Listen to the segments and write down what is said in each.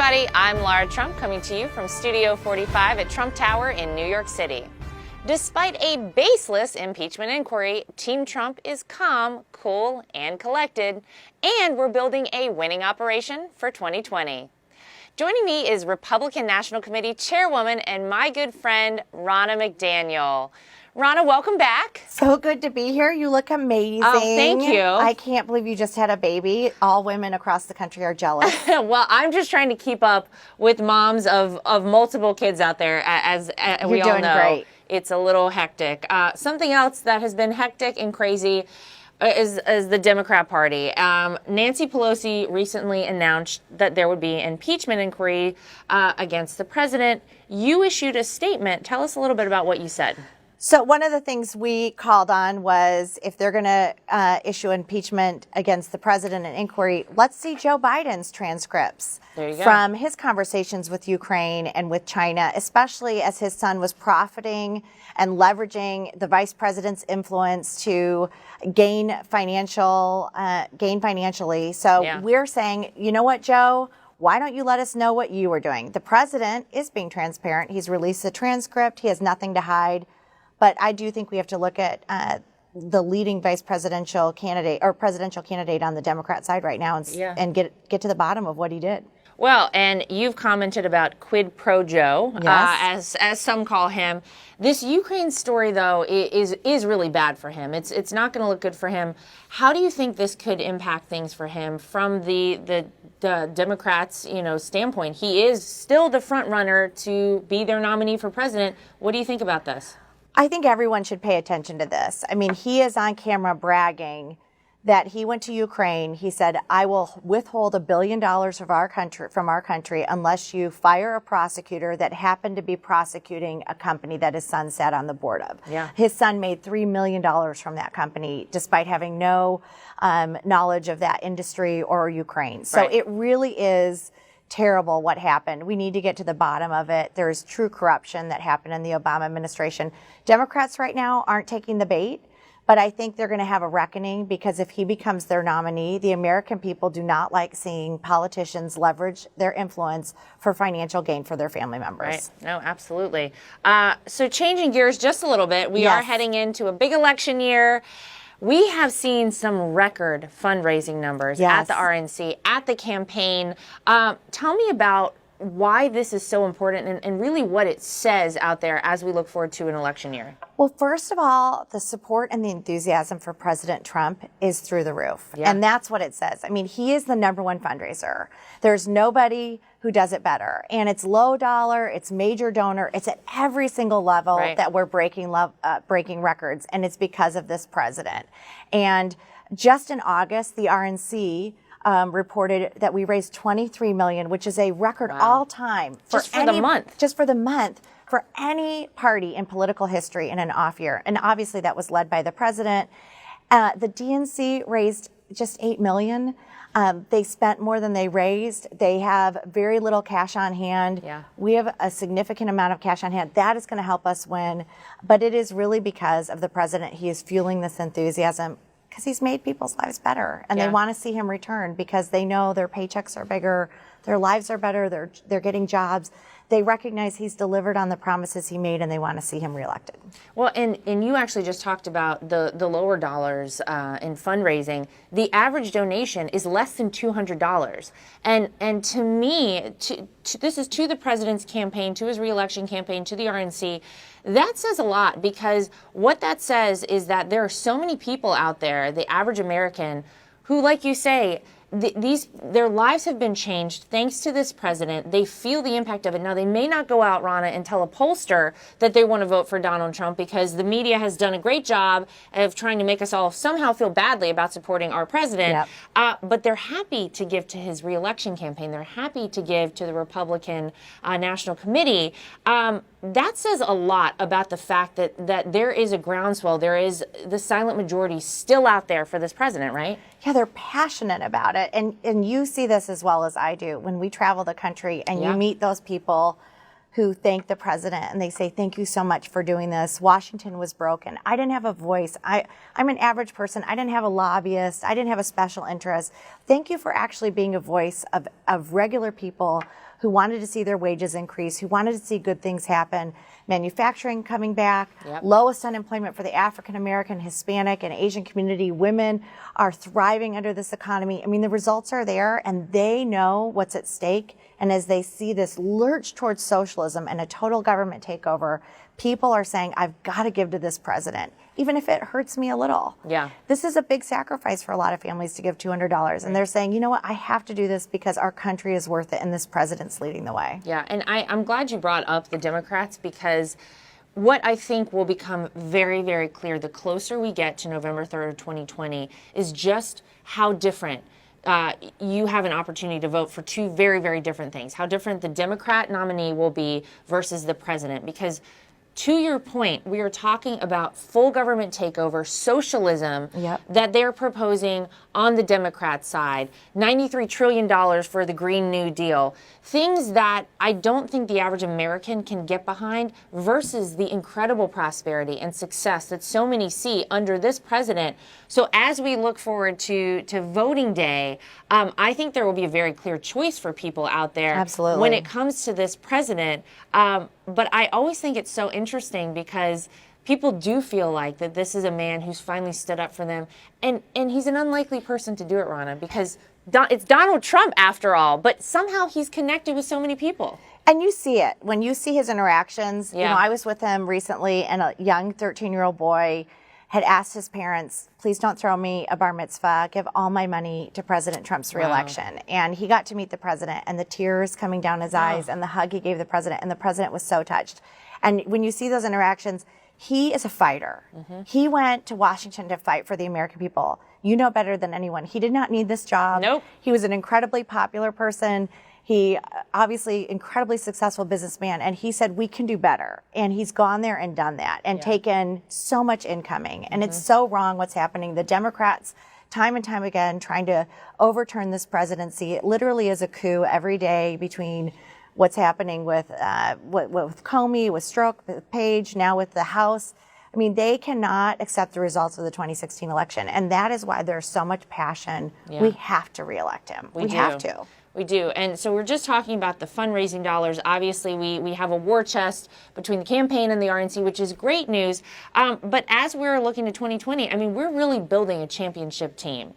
everybody. I'm Lara Trump coming to you from Studio 45 at Trump Tower in New York City. Despite a baseless impeachment inquiry, Team Trump is calm, cool, and collected, and we're building a winning operation for 2020. Joining me is Republican National Committee Chairwoman and my good friend, Ronna McDaniel. Ronna, welcome back. So good to be here. You look amazing. Oh, thank you. I can't believe you just had a baby. All women across the country are jealous. Well, I'm just trying to keep up with moms of multiple kids out there, as we all know. You're doing great. It's a little hectic. Something else that has been hectic and crazy is the Democrat Party. Nancy Pelosi recently announced that there would be an impeachment inquiry against the president. You issued a statement. Tell us a little bit about what you said. So one of the things we called on was if they're going to issue impeachment against the president, an inquiry, let's see Joe Biden's transcripts from his conversations with Ukraine and with China, especially as his son was profiting and leveraging the vice president's influence to gain financially. So we're saying, you know what, Joe? Why don't you let us know what you were doing? The president is being transparent. He's released the transcript. He has nothing to hide. But I do think we have to look at the leading vice presidential candidate or presidential candidate on the Democrat side right now and get to the bottom of what he did. Well, and you've commented about quid pro Joe, as some call him. This Ukraine story, though, is really bad for him. It's not going to look good for him. How do you think this could impact things for him from the Democrats' standpoint? He is still the front runner to be their nominee for president. What do you think about this? I think everyone should pay attention to this. I mean, he is on camera bragging that he went to Ukraine. He said, I will withhold $1 billion from our country unless you fire a prosecutor that happened to be prosecuting a company that his son sat on the board of. Yeah. His son made $3 million from that company despite having no knowledge of that industry or Ukraine. So It really is terrible what happened. We need to get to the bottom of it. There's true corruption that happened in the Obama administration. Democrats right now aren't taking the bait, but I think they're going to have a reckoning because if he becomes their nominee, the American people do not like seeing politicians leverage their influence for financial gain for their family members. Right. No, absolutely. So changing gears just a little bit, we are heading into a big election year. We have seen some record fundraising numbers at the RNC, at the campaign. Tell me about why this is so important and really what it says out there as we look forward to an election year. Well, first of all, the support and the enthusiasm for President Trump is through the roof. Yeah. And that's what it says. I mean, he is the #1 fundraiser. There's nobody who does it better. And it's low dollar, it's major donor, it's at every single level that we're breaking records. And it's because of this president. And just in August, the RNC reported that we raised $23 million, which is a record all time Just for the month. For any party in political history in an off year. And obviously that was led by the president. The DNC raised just $8 million. They spent more than they raised. They have very little cash on hand. Yeah. We have a significant amount of cash on hand. That is going to help us win. But it is really because of the president. He is fueling this enthusiasm because he's made people's lives better. And they want to see him return because they know their paychecks are bigger, their lives are better, they're getting jobs. They recognize he's delivered on the promises he made, and they want to see him reelected. Well, and you actually just talked about the lower dollars in fundraising. The average donation is less than $200. And to me, this is to the president's campaign, to his reelection campaign, to the RNC. That says a lot because what that says is that there are so many people out there, the average American, who, like you say, their lives have been changed thanks to this president. They feel the impact of it. Now, they may not go out, Ronna, and tell a pollster that they want to vote for Donald Trump because the media has done a great job of trying to make us all somehow feel badly about supporting our president. But they're happy to give to his reelection campaign. They're happy to give to the Republican National Committee. That says a lot about the fact that there is a groundswell. There is the silent majority still out there for this president, right? Yeah, they're passionate about it. And you see this as well as I do when we travel the country and you meet those people who thank the president and they say, thank you so much for doing this. Washington was broken. I didn't have a voice. I'm an average person. I didn't have a lobbyist. I didn't have a special interest. Thank you for actually being a voice of regular people who wanted to see their wages increase, who wanted to see good things happen, manufacturing coming back, lowest unemployment for the African American, Hispanic, and Asian community. Women are thriving under this economy. I mean, the results are there, and they know what's at stake. And as they see this lurch towards socialism and a total government takeover, people are saying, I've got to give to this president, even if it hurts me a little. Yeah. This is a big sacrifice for a lot of families to give $200. And they're saying, you know what, I have to do this because our country is worth it and this president's leading the way. Yeah, and I'm glad you brought up the Democrats, because what I think will become very, very clear the closer we get to November 3rd, 2020, is just how different you have an opportunity to vote for two very, very different things. How different the Democrat nominee will be versus the president. Because to your point, we are talking about full government takeover, socialism that they're proposing on the Democrat side, $93 trillion for the Green New Deal, things that I don't think the average American can get behind, versus the incredible prosperity and success that so many see under this president. So as we look forward to voting day, I think there will be a very clear choice for people out there. Absolutely. When it comes to this president. But I always think it's so interesting because people do feel like that this is a man who's finally stood up for them. And he's an unlikely person to do it, Ronna, because it's Donald Trump after all, but somehow he's connected with so many people. And you see it when you see his interactions. You know, I was with him recently, and a young 13-year-old boy had asked his parents, please don't throw me a bar mitzvah, give all my money to President Trump's reelection. And he got to meet the president, and the tears coming down his eyes, and the hug he gave the president, and the president was so touched. And when you see those interactions, he is a fighter. He went to Washington to fight for the American people. You know better than anyone. He did not need this job. Nope. He was an incredibly popular person. He obviously incredibly successful businessman, and he said we can do better. And he's gone there and done that and taken so much incoming. And it's so wrong what's happening. The Democrats, time and time again, trying to overturn this presidency. It literally is a coup every day between what's happening with Comey, with Strzok, with Page, now with the House. I mean, they cannot accept the results of the 2016 election. And that is why there's so much passion. We have to reelect him. We have to. We do. And so we're just talking about the fundraising dollars. Obviously, we have a war chest between the campaign and the RNC, which is great news. But as we're looking to 2020, I mean, we're really building a championship team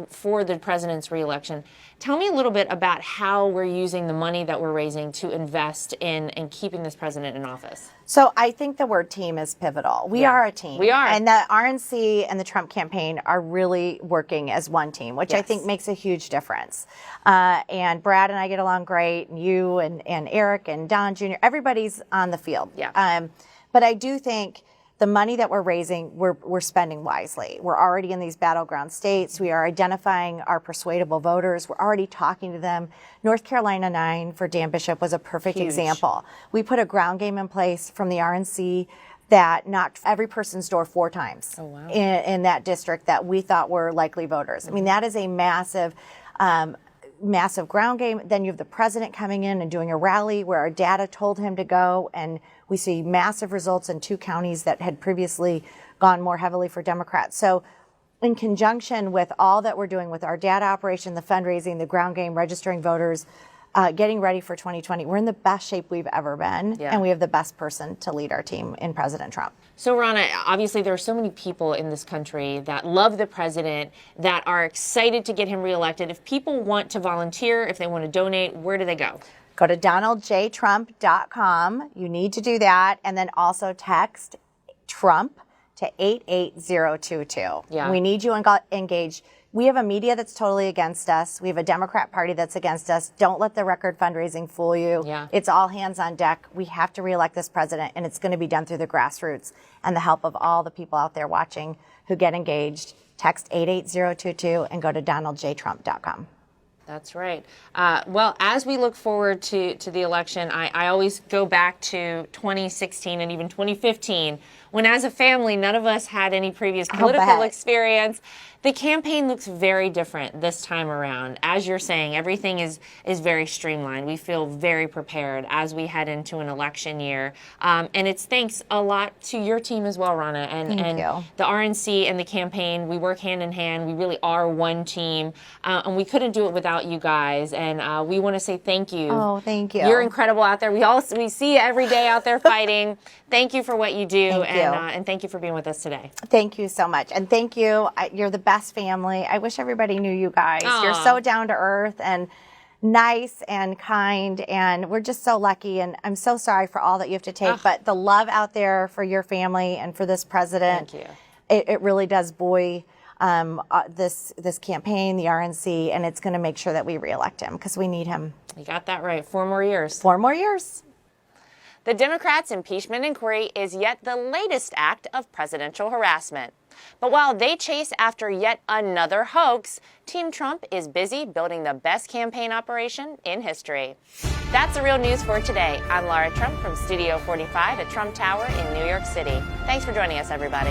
for the president's reelection. Tell me a little bit about how we're using the money that we're raising to invest in keeping this president in office. So I think the word team is pivotal. We are a team. We are. And the RNC and the Trump campaign are really working as one team, which I think makes a huge difference. And Brad and I get along great, and you and Eric and Don Jr., everybody's on the field. But I do think the money that we're raising, we're spending wisely. We're already in these battleground states. We are identifying our persuadable voters. We're already talking to them. North Carolina 9 for Dan Bishop was a perfect example. We put a ground game in place from the RNC that knocked every person's door 4 times in that district that we thought were likely voters. I mean, that is a massive ground game. Then you have the president coming in and doing a rally where our data told him to go, and we see massive results in 2 counties that had previously gone more heavily for Democrats. So in conjunction with all that we're doing with our data operation, the fundraising, the ground game, registering voters, getting ready for 2020, we're in the best shape we've ever been, and we have the best person to lead our team in President Trump. So, Ronna, obviously there are so many people in this country that love the president, that are excited to get him reelected. If people want to volunteer, if they want to donate, where do they go? Go to donaldjtrump.com. You need to do that. And then also text Trump to 88022. We need you engaged. We have a media that's totally against us. We have a Democrat Party that's against us. Don't let the record fundraising fool you. It's all hands on deck. We have to reelect this president, and it's going to be done through the grassroots and the help of all the people out there watching who get engaged. Text 88022 and go to donaldjtrump.com. That's right. Well, as we look forward to the election, I always go back to 2016 and even 2015, when as a family, none of us had any previous political experience. The campaign looks very different this time around. As you're saying, everything is very streamlined. We feel very prepared as we head into an election year. And it's thanks a lot to your team as well, Ronna. And the RNC and the campaign, we work hand in hand. We really are one team. And we couldn't do it without you guys. And we want to say thank you. Oh, thank you. You're incredible out there. We see you every day out there fighting. Thank you for what you do. And thank you for being with us today. Thank you so much. And thank you. You're the best family. I wish everybody knew you guys. Aww. You're so down to earth and nice and kind, and we're just so lucky, and I'm so sorry for all that you have to take, but the love out there for your family and for this president, thank you. It really does buoy this campaign, the RNC, and it's going to make sure that we reelect him because we need him. You got that right. 4 more years. 4 more years. The Democrats' impeachment inquiry is yet the latest act of presidential harassment. But while they chase after yet another hoax, Team Trump is busy building the best campaign operation in history. That's the real news for today. I'm Laura Trump from Studio 45 at Trump Tower in New York City. Thanks for joining us, everybody.